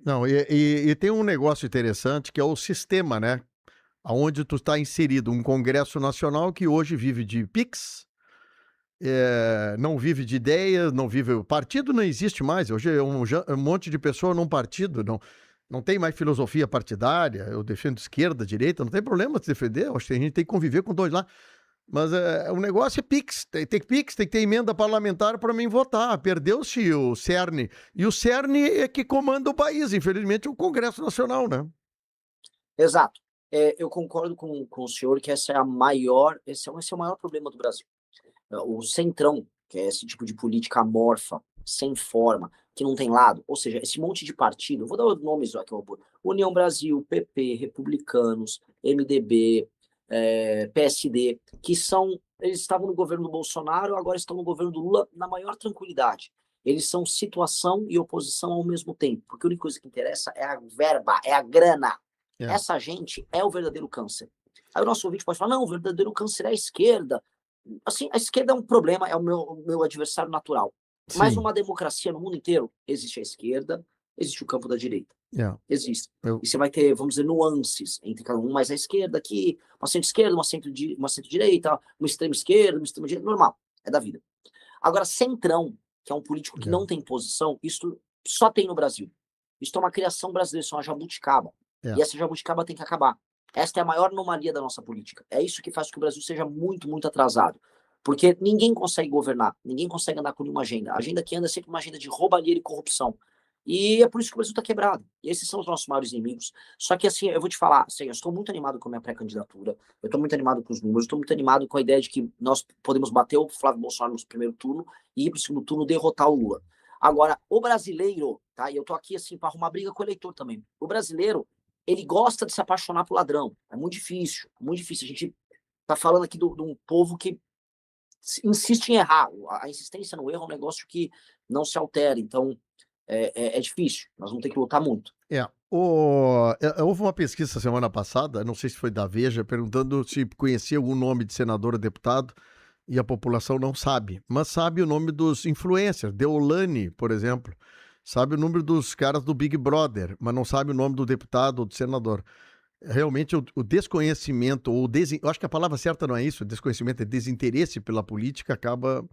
Não, e tem um negócio interessante que é o sistema, né? Aonde tu está inserido, um Congresso Nacional que hoje vive de PIX, não vive de ideias, não vive. O partido não existe mais. Hoje é um monte de pessoa num partido, não tem mais filosofia partidária. Eu defendo esquerda, direita, não tem problema de defender. Acho que a gente tem que conviver com dois lá. Mas o negócio é PIX. PIX, tem que ter emenda parlamentar para mim votar. Perdeu-se o cerne. E o cerne é que comanda o país, infelizmente, o Congresso Nacional, né? Exato. Eu concordo com o senhor que esse é o maior problema do Brasil. O centrão, que é esse tipo de política amorfa, sem forma, que não tem lado, ou seja, esse monte de partido, eu vou dar os nomes aqui, União Brasil, PP, Republicanos, MDB, PSD, eles estavam no governo do Bolsonaro, agora estão no governo do Lula na maior tranquilidade. Eles são situação e oposição ao mesmo tempo, porque a única coisa que interessa é a verba, é a grana. É. Essa gente é o verdadeiro câncer. Aí o nosso ouvinte pode falar, não, o verdadeiro câncer é a esquerda. Assim, a esquerda é um problema, é o meu adversário natural. Mas Sim. numa democracia no mundo inteiro, existe a esquerda, existe o campo da direita. É. Existe. Eu, E você vai ter, vamos dizer, nuances entre cada um, mais à esquerda aqui, uma centro-esquerda, uma centro-direita, uma extrema-esquerda, uma extrema-direita, normal, é da vida. Agora, centrão, que é um político que não tem posição, isso só tem no Brasil. Isso é uma criação brasileira, isso é uma jabuticaba. é. E essa jabuticaba tem que acabar. Esta é a maior anomalia da nossa política. É isso que faz com que o Brasil seja muito, muito atrasado. Porque ninguém consegue governar, ninguém consegue andar com nenhuma agenda. A agenda que anda é sempre uma agenda de roubalheira e corrupção. E é por isso que o Brasil está quebrado. E esses são os nossos maiores inimigos. Só que, assim, eu vou te falar, assim, eu estou muito animado com a minha pré-candidatura, eu estou muito animado com os números, eu estou muito animado com a ideia de que nós podemos bater o Flávio Bolsonaro no primeiro turno e ir para o segundo turno derrotar o Lula. Agora, o brasileiro, tá? E eu tô aqui, assim, para arrumar briga com o eleitor também. O brasileiro, ele gosta de se apaixonar por ladrão. É muito difícil, é muito difícil. A gente tá falando aqui de um povo que insiste em errar. A insistência no erro é um negócio que não se altera. Então, é difícil. Nós vamos ter que lutar muito. Houve uma pesquisa semana passada, não sei se foi da Veja, perguntando se conhecia algum nome de senador ou deputado, e a população não sabe, mas sabe o nome dos influencers, Deolane, por exemplo, sabe o número dos caras do Big Brother, mas não sabe o nome do deputado ou do senador. Realmente o desconhecimento, eu acho que a palavra certa não é isso, desconhecimento é desinteresse pela política, acaba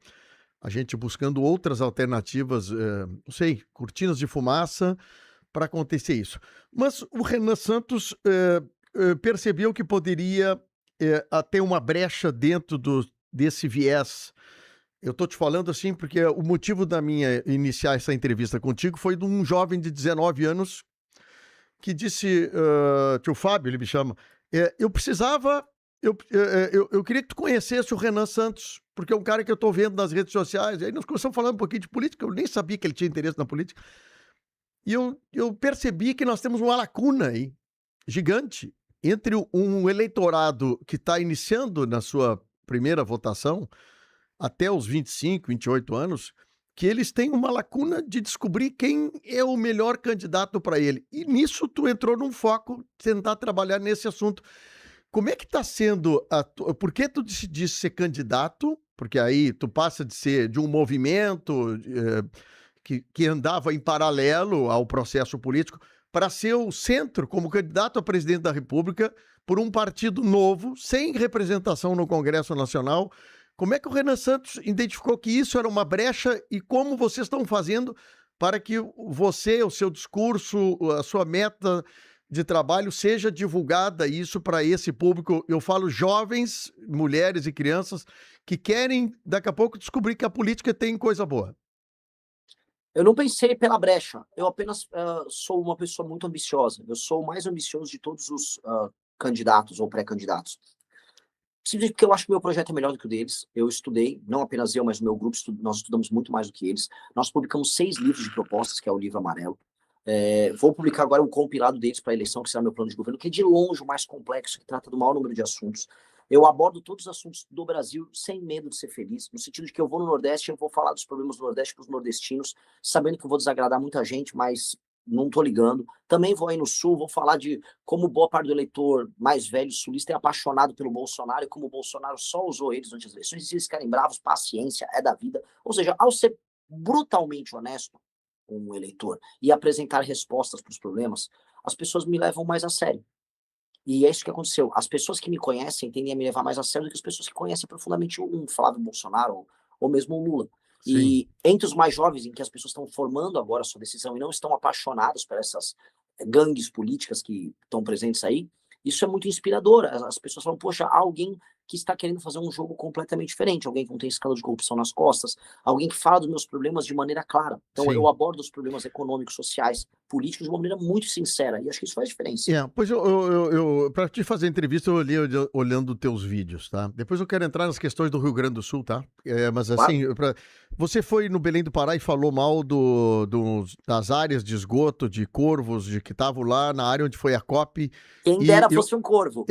a gente buscando outras alternativas, não sei, cortinas de fumaça, para acontecer isso. Mas o Renan Santos percebeu que poderia ter uma brecha dentro desse viés. Eu estou te falando assim porque o motivo da minha iniciar essa entrevista contigo foi de um jovem de 19 anos que disse, tio Fábio, ele me chama, eu precisava, eu queria que tu conhecesse o Renan Santos, porque é um cara que eu estou vendo nas redes sociais. Aí nós começamos falando um pouquinho de política, eu nem sabia que ele tinha interesse na política. E eu percebi que nós temos uma lacuna aí, gigante, entre um eleitorado que está iniciando na sua primeira votação, até os 25, 28 anos, que eles têm uma lacuna de descobrir quem é o melhor candidato para ele. E nisso tu entrou num foco, tentar trabalhar nesse assunto. Como é que está sendo por que tu decidiste ser candidato? Porque aí tu passa de ser de um movimento que andava em paralelo ao processo político para ser o centro como candidato a presidente da República por um partido novo, sem representação no Congresso Nacional. Como é que o Renan Santos identificou que isso era uma brecha e como vocês estão fazendo para que você, o seu discurso, a sua meta de trabalho seja divulgada isso para esse público? Eu falo jovens, mulheres e crianças que querem daqui a pouco descobrir que a política tem coisa boa. Eu não pensei pela brecha, eu apenas sou uma pessoa muito ambiciosa. Eu sou o mais ambicioso de todos os candidatos ou pré-candidatos. Simplesmente porque eu acho que o meu projeto é melhor do que o deles. Eu estudei, não apenas eu, mas o meu grupo, nós estudamos muito mais do que eles. Nós publicamos 6 livros de propostas, que é o livro amarelo. Vou publicar agora um compilado deles para a eleição, que será meu plano de governo, que é de longe o mais complexo, que trata do maior número de assuntos. Eu abordo todos os assuntos do Brasil sem medo de ser feliz, no sentido de que eu vou no Nordeste, eu vou falar dos problemas do Nordeste para os nordestinos, sabendo que eu vou desagradar muita gente, mas não tô ligando. Também vou aí no Sul, vou falar de como boa parte do eleitor mais velho sulista é apaixonado pelo Bolsonaro e como o Bolsonaro só usou eles durante as eleições. E se eles ficarem bravos, paciência, é da vida. Ou seja, ao ser brutalmente honesto, com um eleitor e apresentar respostas para os problemas, as pessoas me levam mais a sério. E é isso que aconteceu. As pessoas que me conhecem tendem a me levar mais a sério do que as pessoas que conhecem profundamente um Flávio Bolsonaro ou mesmo o Lula. Sim. E entre os mais jovens, em que as pessoas estão formando agora a sua decisão e não estão apaixonadas por essas gangues políticas que estão presentes aí, isso é muito inspirador. As pessoas falam, poxa, há alguém que está querendo fazer um jogo completamente diferente, alguém que não tem escândalo de corrupção nas costas, alguém que fala dos meus problemas de maneira clara. Então eu Sim. abordo os problemas econômicos, sociais, políticos de uma maneira muito sincera, e acho que isso faz diferença. Pois para te fazer entrevista, eu olhando teus vídeos, tá? Depois eu quero entrar nas questões do Rio Grande do Sul, tá? Mas Claro. assim, você foi no Belém do Pará e falou mal das áreas de esgoto, de corvos, de que estavam lá na área onde foi a COP. Quem E dera fosse um corvo.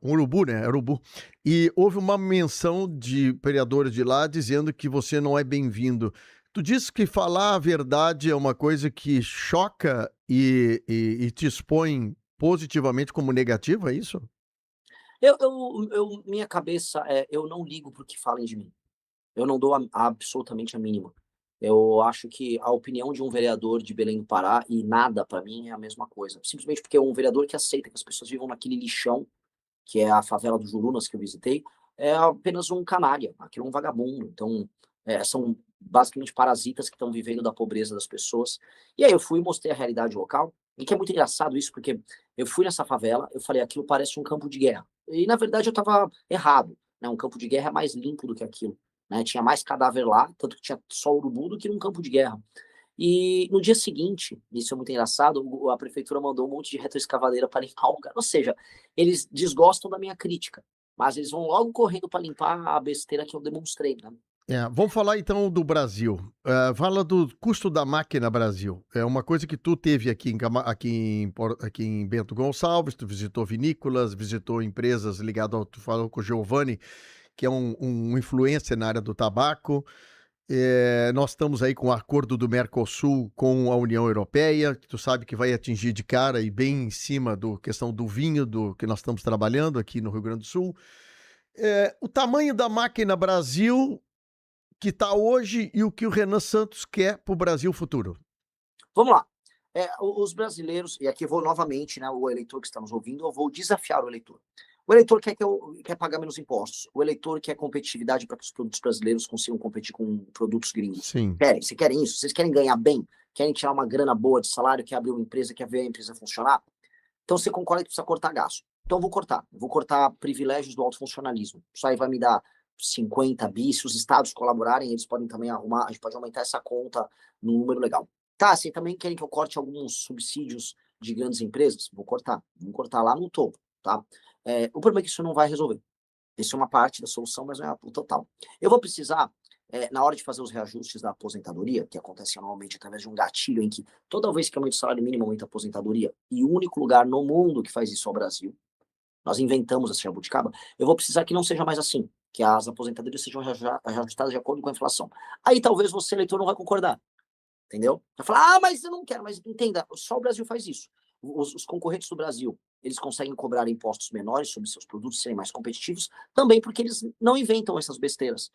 um urubu, né? Era urubu. E houve uma menção de vereadores de lá dizendo que você não é bem-vindo. Tu disse que falar a verdade é uma coisa que choca e te expõe positivamente como negativa, é isso? Minha cabeça é, eu não ligo pro que falem de mim. Eu não dou absolutamente a mínima. Eu acho que a opinião de um vereador de Belém do Pará e nada para mim é a mesma coisa. Simplesmente porque um vereador que aceita que as pessoas vivam naquele lixão, que é a favela dos Jurunas que eu visitei, é apenas um canalha, aquilo é um vagabundo. Então, são basicamente parasitas que estão vivendo da pobreza das pessoas. E aí eu fui e mostrei a realidade local, e que é muito engraçado isso, porque eu fui nessa favela, eu falei, aquilo parece um campo de guerra. E na verdade eu estava errado, né? Um campo de guerra é mais limpo do que aquilo. Né? Tinha mais cadáver lá, tanto que tinha só urubu do que num campo de guerra. E no dia seguinte, isso é muito engraçado, a prefeitura mandou um monte de retroescavadeira para limpar o lugar. Ou seja, eles desgostam da minha crítica, mas eles vão logo correndo para limpar a besteira que eu demonstrei, né? Vamos falar então do Brasil. Fala do custo da máquina Brasil. É uma coisa que tu teve aqui em Bento Gonçalves, tu visitou vinícolas, visitou empresas ligadas tu falou com o Giovanni, que é um influencer na área do tabaco. Nós estamos aí com o acordo do Mercosul com a União Europeia, que tu sabe que vai atingir de cara e bem em cima do questão do vinho do que nós estamos trabalhando aqui no Rio Grande do Sul. O tamanho da máquina Brasil que está hoje e o que o Renan Santos quer para o Brasil futuro. Vamos lá. Os brasileiros, e aqui eu vou novamente, né, o eleitor que está nos ouvindo, eu vou desafiar o eleitor. O eleitor quer pagar menos impostos. O eleitor quer competitividade para que os produtos brasileiros consigam competir com produtos gringos. Sim. Vocês querem isso? Vocês querem ganhar bem? Querem tirar uma grana boa de salário, quer abrir uma empresa, quer ver a empresa funcionar? Então você concorda que precisa cortar gasto. Então eu vou cortar. Vou cortar privilégios do alto funcionalismo. Isso aí vai me dar 50 bi. Se os estados colaborarem, eles podem também arrumar, a gente pode aumentar essa conta num número legal. Tá, vocês também querem que eu corte alguns subsídios de grandes empresas? Vou cortar. Vou cortar lá no topo, tá? O problema é que isso não vai resolver. Isso é uma parte da solução, mas não é o total. Eu vou precisar, na hora de fazer os reajustes da aposentadoria, que acontece anualmente através de um gatilho em que toda vez que aumenta o salário mínimo, aumenta a aposentadoria, e o único lugar no mundo que faz isso é o Brasil, nós inventamos essa jabuticaba, eu vou precisar que não seja mais assim, que as aposentadorias sejam reajustadas de acordo com a inflação. Aí talvez você, eleitor, não vai concordar. Entendeu? Vai falar, mas eu não quero, mas entenda, só o Brasil faz isso. Os concorrentes do Brasil, eles conseguem cobrar impostos menores sobre seus produtos, serem mais competitivos, também porque eles não inventam essas besteiras.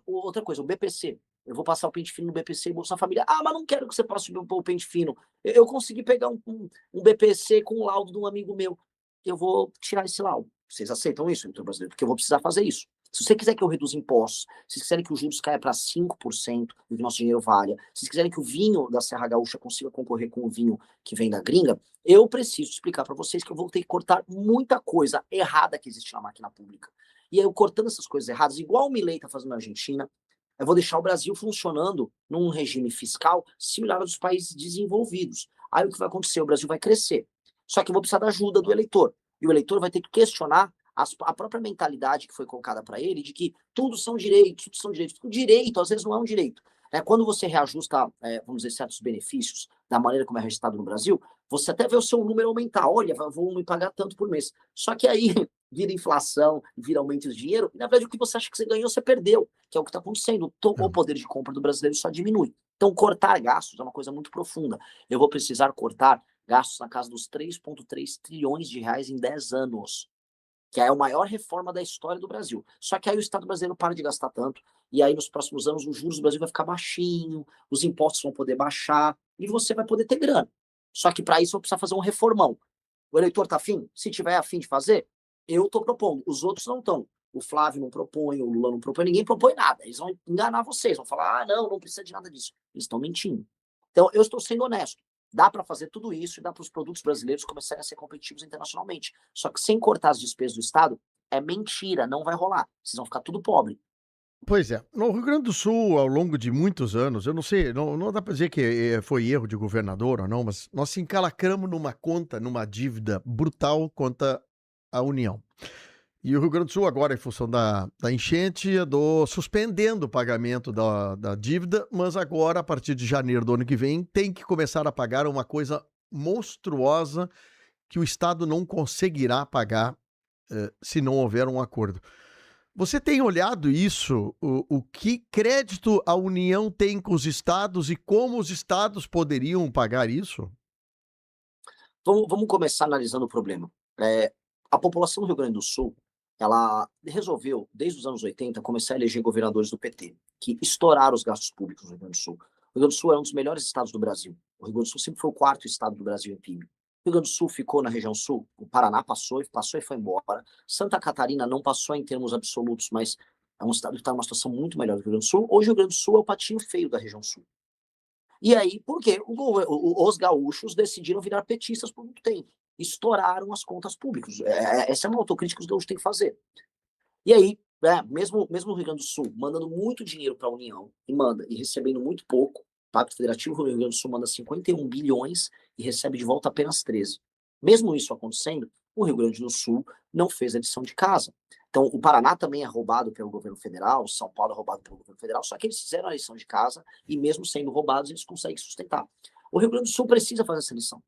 Outra coisa, o BPC. Eu vou passar o pente fino no BPC e Bolsa Família. Mas não quero que você passe o pente fino. Eu consegui pegar um BPC com o laudo de um amigo meu. Eu vou tirar esse laudo. Vocês aceitam isso, eleitor brasileiro? Porque eu vou precisar fazer isso. Se você quiser que eu reduza impostos, se vocês quiserem que os juros caia para 5% e que nosso dinheiro valha, se vocês quiserem que o vinho da Serra Gaúcha consiga concorrer com o vinho que vem da gringa, eu preciso explicar para vocês que eu vou ter que cortar muita coisa errada que existe na máquina pública. E aí, eu cortando essas coisas erradas, igual o Milei está fazendo na Argentina, eu vou deixar o Brasil funcionando num regime fiscal similar aos dos países desenvolvidos. Aí o que vai acontecer? O Brasil vai crescer. Só que eu vou precisar da ajuda do eleitor. E o eleitor vai ter que questionar a própria mentalidade que foi colocada para ele de que tudo são direitos, tudo são direitos. O direito, às vezes, não é um direito. Quando você reajusta, vamos dizer, certos benefícios da maneira como é registrado no Brasil, você até vê o seu número aumentar. Olha, vou me pagar tanto por mês. Só que aí vira inflação, vira aumento de dinheiro, e na verdade o que você acha que você ganhou, você perdeu, que é o que está acontecendo. O poder de compra do brasileiro só diminui. Então, cortar gastos é uma coisa muito profunda. Eu vou precisar cortar gastos na casa dos 3,3 trilhões de reais em 10 anos. que é a maior reforma da história do Brasil. Só que aí o Estado brasileiro para de gastar tanto, e aí nos próximos anos os juros do Brasil vai ficar baixinho, os impostos vão poder baixar, e você vai poder ter grana. Só que para isso eu vou precisar fazer um reformão. O eleitor tá afim? Se tiver afim de fazer, eu estou propondo. Os outros não estão. O Flávio não propõe, o Lula não propõe, ninguém propõe nada. Eles vão enganar vocês, vão falar, não, não precisa de nada disso. Eles estão mentindo. Então, eu estou sendo honesto. Dá para fazer tudo isso e dá para os produtos brasileiros começarem a ser competitivos internacionalmente. Só que sem cortar as despesas do Estado, é mentira, não vai rolar. Vocês vão ficar tudo pobre. Pois é. No Rio Grande do Sul, ao longo de muitos anos, eu não sei, não dá para dizer que foi erro de governador ou não, mas nós se encalacramos numa conta, numa dívida brutal contra a União. E o Rio Grande do Sul, agora, em função da enchente, andou suspendendo o pagamento da dívida, mas agora, a partir de janeiro do ano que vem, tem que começar a pagar uma coisa monstruosa que o Estado não conseguirá pagar se não houver um acordo. Você tem olhado isso? O que crédito a União tem com os estados e como os estados poderiam pagar isso? Vamos começar analisando o problema. A população do Rio Grande do Sul, ela resolveu, desde os anos 80, começar a eleger governadores do PT, que estouraram os gastos públicos no Rio Grande do Sul. O Rio Grande do Sul é um dos melhores estados do Brasil. O Rio Grande do Sul sempre foi o quarto estado do Brasil em PIB. O Rio Grande do Sul ficou na região sul, o Paraná passou e foi embora. Santa Catarina não passou em termos absolutos, mas é um estado que está numa situação muito melhor do que o Rio Grande do Sul. Hoje o Rio Grande do Sul é o patinho feio da região sul. E aí, por quê? Os gaúchos decidiram virar petistas por muito tempo. Estouraram as contas públicas. Essa é uma autocrítica que os gaúchos têm que fazer. E aí, mesmo o Rio Grande do Sul mandando muito dinheiro para a União, e recebendo muito pouco, o Pacto Federativo do Rio Grande do Sul manda 51 bilhões e recebe de volta apenas 13. Mesmo isso acontecendo, o Rio Grande do Sul não fez a lição de casa. Então, o Paraná também é roubado pelo governo federal, São Paulo é roubado pelo governo federal, só que eles fizeram a lição de casa e mesmo sendo roubados, eles conseguem sustentar. O Rio Grande do Sul precisa fazer essa lição.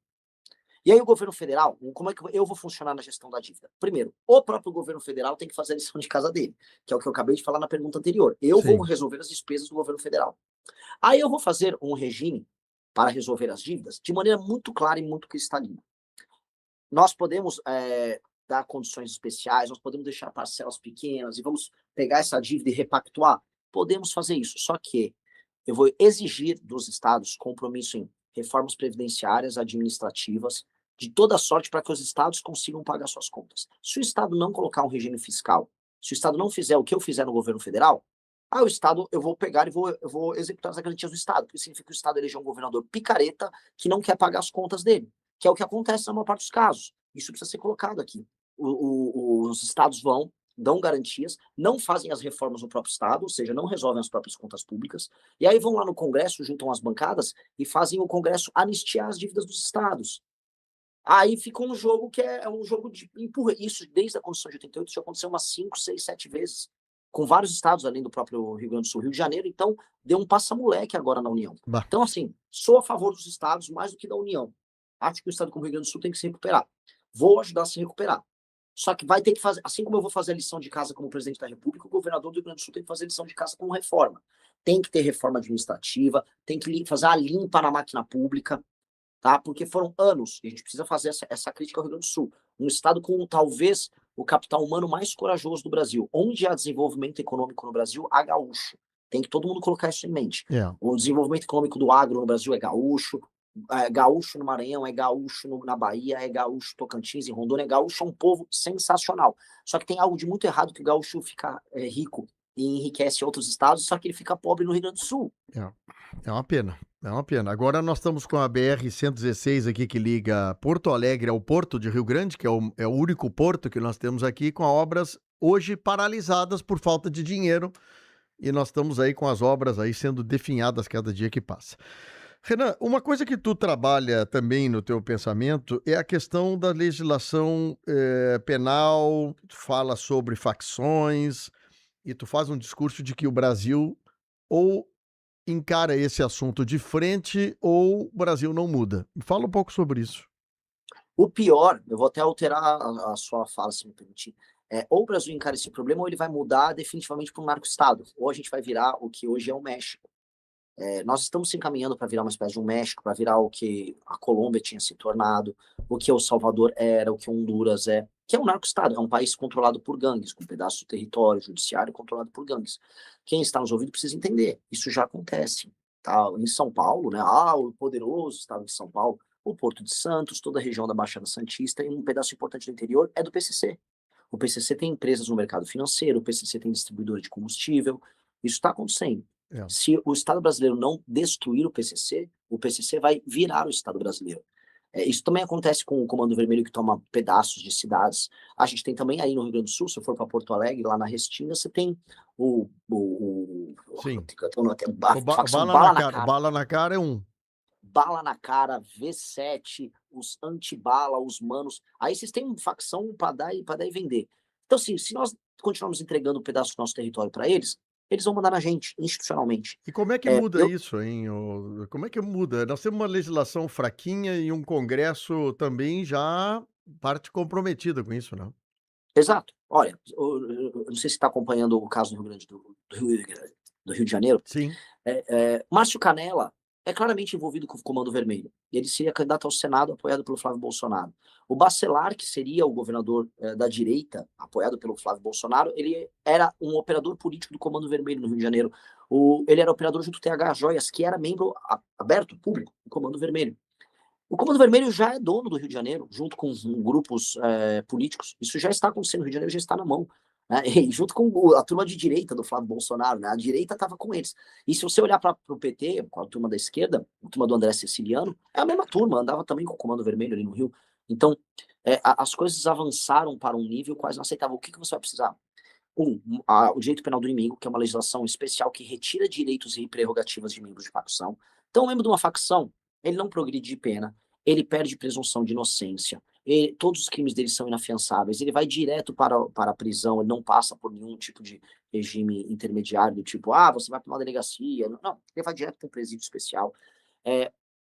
E aí o governo federal, como é que eu vou funcionar na gestão da dívida? Primeiro, o próprio governo federal tem que fazer a lição de casa dele, que é o que eu acabei de falar na pergunta anterior. Eu vou Sim. resolver as despesas do governo federal. Aí eu vou fazer um regime para resolver as dívidas de maneira muito clara e muito cristalina. Nós podemos dar condições especiais, nós podemos deixar parcelas pequenas e vamos pegar essa dívida e repactuar? Podemos fazer isso, só que eu vou exigir dos estados compromisso em reformas previdenciárias, administrativas, de toda sorte para que os estados consigam pagar suas contas. Se o estado não colocar um regime fiscal, se o estado não fizer o que eu fizer no governo federal, o estado, eu vou pegar e eu vou executar as garantias do estado, porque significa que o estado eleger um governador picareta que não quer pagar as contas dele, que é o que acontece na maior parte dos casos. Isso precisa ser colocado aqui. Os estados dão garantias, não fazem as reformas no próprio estado, ou seja, não resolvem as próprias contas públicas, e aí vão lá no Congresso, juntam as bancadas e fazem o Congresso anistiar as dívidas dos estados. Aí fica um jogo que é um jogo de empurra. Isso desde a Constituição de 88 já aconteceu umas 5, 6, 7 vezes, com vários estados além do próprio Rio Grande do Sul. Rio de Janeiro, então, deu um passa-moleque agora na União. Bah. Então, assim, sou a favor dos estados mais do que da União. Acho que o estado como o Rio Grande do Sul tem que se recuperar. Vou ajudar a se recuperar. Só que vai ter que fazer, assim como eu vou fazer a lição de casa como presidente da República, o governador do Rio Grande do Sul tem que fazer a lição de casa como reforma. Tem que ter reforma administrativa, tem que fazer a limpa na máquina pública, tá? Porque foram anos, e a gente precisa fazer essa crítica ao Rio Grande do Sul. Um estado com talvez o capital humano mais corajoso do Brasil. Onde há desenvolvimento econômico no Brasil, há gaúcho. Tem que todo mundo colocar isso em mente. É. O desenvolvimento econômico do agro no Brasil é gaúcho no Maranhão, é gaúcho na Bahia, é gaúcho Tocantins, em Rondônia, gaúcho é um povo sensacional. Só que tem algo de muito errado que o gaúcho fica rico e enriquece outros estados, só que ele fica pobre no Rio Grande do Sul. É uma pena, é uma pena. Agora nós estamos com a BR-116 aqui que liga Porto Alegre ao Porto de Rio Grande, que é o único porto que nós temos aqui, com obras hoje paralisadas por falta de dinheiro, e nós estamos aí com as obras aí sendo definhadas cada dia que passa. Renan, uma coisa que tu trabalha também no teu pensamento é a questão da legislação penal, tu fala sobre facções e tu faz um discurso de que o Brasil ou encara esse assunto de frente ou o Brasil não muda. Fala um pouco sobre isso. O pior, eu vou até alterar a sua fala, se me permitir, ou o Brasil encara esse problema ou ele vai mudar definitivamente para um narco-estado, ou a gente vai virar o que hoje é o México. Nós estamos se encaminhando para virar uma espécie de um México, para virar o que a Colômbia tinha se tornado, o que o Salvador era, o que Honduras é. que é um narco-estado, é um país controlado por gangues, com um pedaço do território judiciário controlado por gangues. Quem está nos ouvindo precisa entender, isso já acontece. Tá? Em São Paulo, né? O poderoso estado de São Paulo, o Porto de Santos, toda a região da Baixada Santista e um pedaço importante do interior é do PCC. O PCC tem empresas no mercado financeiro, o PCC tem distribuidora de combustível, isso está acontecendo. É. Se o Estado brasileiro não destruir o PCC vai virar o Estado brasileiro. Isso também acontece com o Comando Vermelho, que toma pedaços de cidades. A gente tem também aí no Rio Grande do Sul, se eu for para Porto Alegre, lá na Restinga, você tem Sim. a facção Bala na cara é um. Bala na cara, V7, os anti-bala, os manos. Aí vocês têm facção para dar e vender. Então, assim, se nós continuarmos entregando um pedaço do nosso território para eles, eles vão mandar na gente, institucionalmente. E como é que muda isso, hein? Como é que muda? Nós temos uma legislação fraquinha e um Congresso também já parte comprometida com isso, não? Exato. Olha, eu não sei se está acompanhando o caso do Rio Grande do Rio de Janeiro. Sim. Márcio Canella é claramente envolvido com o Comando Vermelho. Ele seria candidato ao Senado apoiado pelo Flávio Bolsonaro. O Bacelar, que seria o governador da direita, apoiado pelo Flávio Bolsonaro, ele era um operador político do Comando Vermelho no Rio de Janeiro. Ele era operador junto com o TH Joias, que era membro aberto, público, do Comando Vermelho. O Comando Vermelho já é dono do Rio de Janeiro, junto com grupos políticos. Isso já está acontecendo no Rio de Janeiro, já está na mão. Né? E junto com a turma de direita do Flávio Bolsonaro, né? A direita estava com eles. E se você olhar para o PT, com a turma da esquerda, a turma do André Siciliano, é a mesma turma, andava também com o Comando Vermelho ali no Rio. Então, as coisas avançaram para um nível quase não aceitável. O que você vai precisar? O direito penal do inimigo, que é uma legislação especial que retira direitos e prerrogativas de membros de facção. Então, um membro de uma facção, ele não progride de pena, ele perde presunção de inocência, todos os crimes dele são inafiançáveis, ele vai direto para a prisão, ele não passa por nenhum tipo de regime intermediário, do tipo, você vai para uma delegacia. Não, ele vai direto para um presídio especial.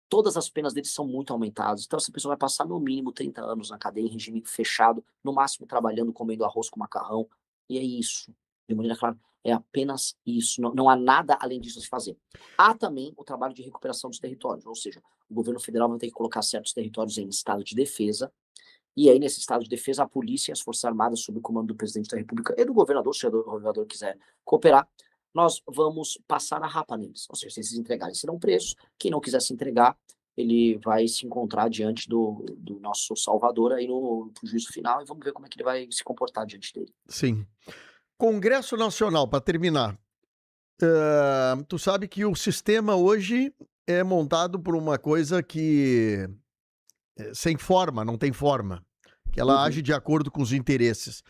Todas as penas dele são muito aumentadas, então essa pessoa vai passar no mínimo 30 anos na cadeia, em regime fechado, no máximo trabalhando, comendo arroz com macarrão, e é isso. De maneira clara, é apenas isso. Não há nada além disso a se fazer. Há também o trabalho de recuperação dos territórios, ou seja, o governo federal vai ter que colocar certos territórios em estado de defesa, e aí nesse estado de defesa a polícia e as forças armadas, sob o comando do presidente da república e do governador, se o governador quiser cooperar, nós vamos passar a rapa neles. Ou seja, se eles se entregarem, serão presos. Quem não quiser se entregar, ele vai se encontrar diante do nosso Salvador aí no juízo final, e vamos ver como é que ele vai se comportar diante dele. Sim. Congresso Nacional, para terminar. Tu sabe que o sistema hoje é montado por uma coisa que sem forma, não tem forma, que ela age de acordo com os interesses.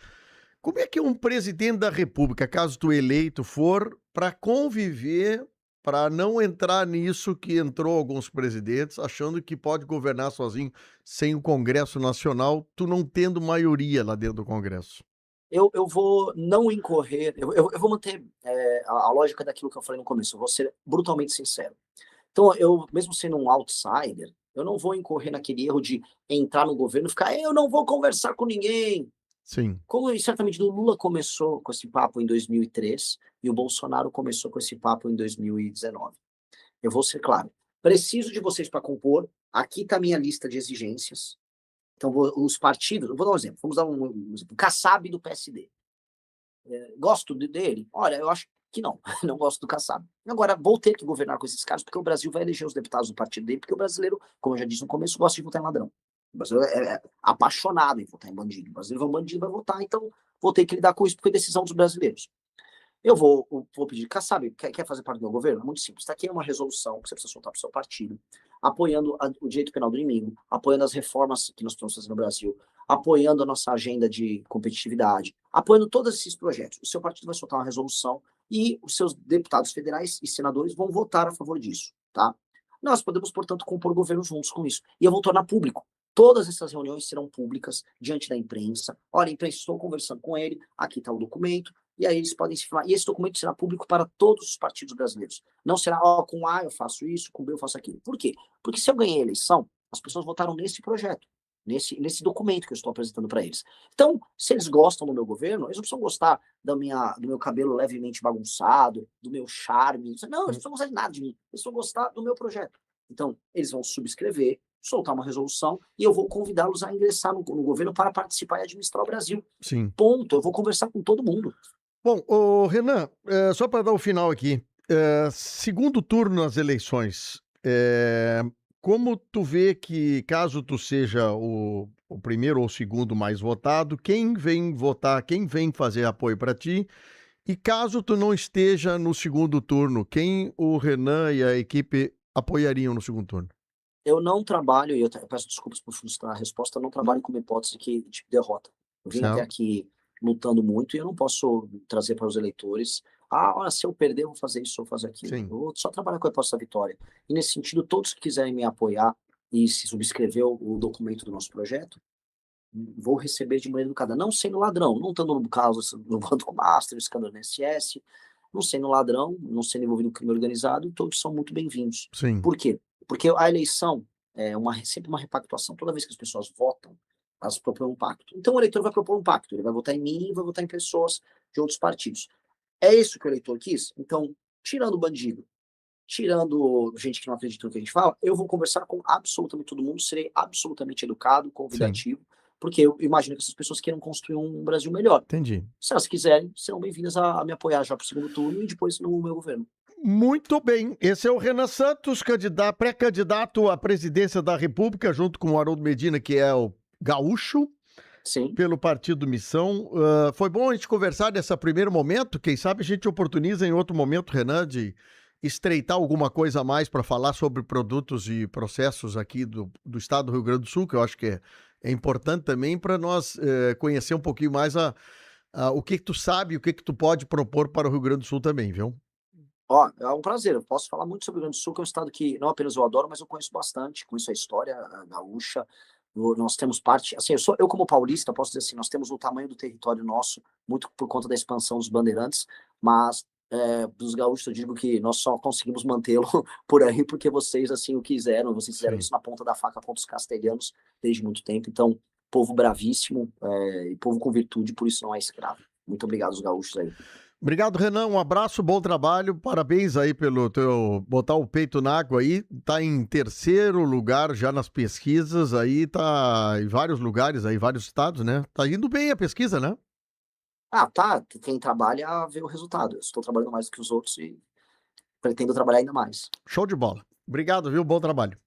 Como é que um presidente da República, caso tu eleito for, para conviver, para não entrar nisso que entrou alguns presidentes, achando que pode governar sozinho sem o Congresso Nacional, tu não tendo maioria lá dentro do Congresso? Eu vou não incorrer, eu vou manter a lógica daquilo que eu falei no começo, eu vou ser brutalmente sincero. Então, eu, mesmo sendo um outsider, eu não vou incorrer naquele erro de entrar no governo e ficar, eu não vou conversar com ninguém. Sim. Como certamente o Lula começou com esse papo em 2003 e o Bolsonaro começou com esse papo em 2019. Eu vou ser claro. Preciso de vocês para compor. Aqui está a minha lista de exigências. Então, os partidos, vou dar um exemplo. Vamos dar um exemplo. Kassab do PSD. Gosto dele? Olha, eu acho que não. Não gosto do Kassab. Agora, vou ter que governar com esses caras, porque o Brasil vai eleger os deputados do partido dele, porque o brasileiro, como eu já disse no começo, gosta de votar em ladrão. O brasileiro é apaixonado em votar em bandido. O brasileiro é um bandido, vai votar, então vou ter que lidar com isso, porque é decisão dos brasileiros. Eu vou pedir, Kassab, quer fazer parte do meu governo? É muito simples. Está aqui uma resolução que você precisa soltar para o seu partido, apoiando o direito penal do inimigo, apoiando as reformas que nós estamos fazendo no Brasil, apoiando a nossa agenda de competitividade, apoiando todos esses projetos. O seu partido vai soltar uma resolução e os seus deputados federais e senadores vão votar a favor disso, tá? Nós podemos, portanto, compor o governo juntos com isso. E eu vou tornar público. Todas essas reuniões serão públicas diante da imprensa. Olha, imprensa, estou conversando com ele, aqui está o documento, e aí eles podem se falar. E esse documento será público para todos os partidos brasileiros. Não será, com A eu faço isso, com B eu faço aquilo. Por quê? Porque se eu ganhei a eleição, as pessoas votaram nesse projeto, nesse documento que eu estou apresentando para eles. Então, se eles gostam do meu governo, eles não precisam gostar do meu cabelo levemente bagunçado, do meu charme. Não, eles não precisam gostar de nada de mim. Eles precisam gostar do meu projeto. Então, eles vão subscrever, soltar uma resolução e eu vou convidá-los a ingressar no governo para participar e administrar o Brasil. Sim. Ponto. Eu vou conversar com todo mundo. Bom, ô Renan, só para dar o final aqui, segundo turno nas eleições, como tu vê que, caso tu seja o primeiro ou o segundo mais votado, quem vem votar, quem vem fazer apoio para ti? E caso tu não esteja no segundo turno, quem o Renan e a equipe apoiariam no segundo turno? Eu não trabalho, e eu peço desculpas por frustrar a resposta, eu não trabalho com uma hipótese de derrota. Eu vim até Certo? aqui lutando muito e eu não posso trazer para os eleitores: "Ah, olha, se eu perder, eu vou fazer isso, eu vou fazer aquilo". Eu Sim, vou só trabalhar com a hipótese da vitória. E nesse sentido, todos que quiserem me apoiar e se subscrever o documento do nosso projeto, vou receber de maneira educada, não sendo ladrão, não estando no caso no Banco Master, no escândalo do INSS, não sendo ladrão, não sendo envolvido no crime organizado, todos são muito bem-vindos. sim, Por quê? Porque a eleição é sempre uma repactuação. Toda vez que as pessoas votam, elas propõem um pacto. Então o eleitor vai propor um pacto, ele vai votar em mim e vai votar em pessoas de outros partidos. É isso que o eleitor quis? Então, tirando o bandido, tirando gente que não acredita no que a gente fala, eu vou conversar com absolutamente todo mundo, serei absolutamente educado, sim, convidativo, porque eu imagino que essas pessoas queiram construir um Brasil melhor. entendi. Se elas quiserem, serão bem-vindas a me apoiar já para o segundo turno e depois no meu governo. Muito bem, esse é o Renan Santos, pré-candidato à presidência da República, junto com o Haroldo Medina, que é o gaúcho, Sim, pelo Partido Missão. Foi bom a gente conversar nesse primeiro momento, quem sabe a gente oportuniza em outro momento, Renan, de estreitar alguma coisa a mais para falar sobre produtos e processos aqui do estado do Rio Grande do Sul, que eu acho que é importante também para nós conhecer um pouquinho mais o que tu sabe, o que tu pode propor para o Rio Grande do Sul também, viu? ó, é um prazer, eu posso falar muito sobre o Rio Grande do Sul, que é um estado que não apenas eu adoro, mas eu conheço bastante, conheço a história gaúcha, nós temos parte, assim, eu como paulista posso dizer assim, nós temos o tamanho do território nosso, muito por conta da expansão dos bandeirantes, mas dos gaúchos eu digo que nós só conseguimos mantê-lo por aí porque vocês assim o quiseram, vocês fizeram Sim. isso na ponta da faca contra os castelhanos desde muito tempo, então, povo bravíssimo, e povo com virtude, por isso não é escravo. Muito obrigado os gaúchos aí. Obrigado, Renan. Um abraço, bom trabalho. Parabéns aí pelo teu botar o peito na água aí. Tá em terceiro lugar já nas pesquisas aí, tá em vários lugares aí, vários estados, né? Tá indo bem a pesquisa, né? Ah, tá, quem trabalha vê o resultado. Eu estou trabalhando mais do que os outros e pretendo trabalhar ainda mais. Show de bola. Obrigado, viu? Bom trabalho.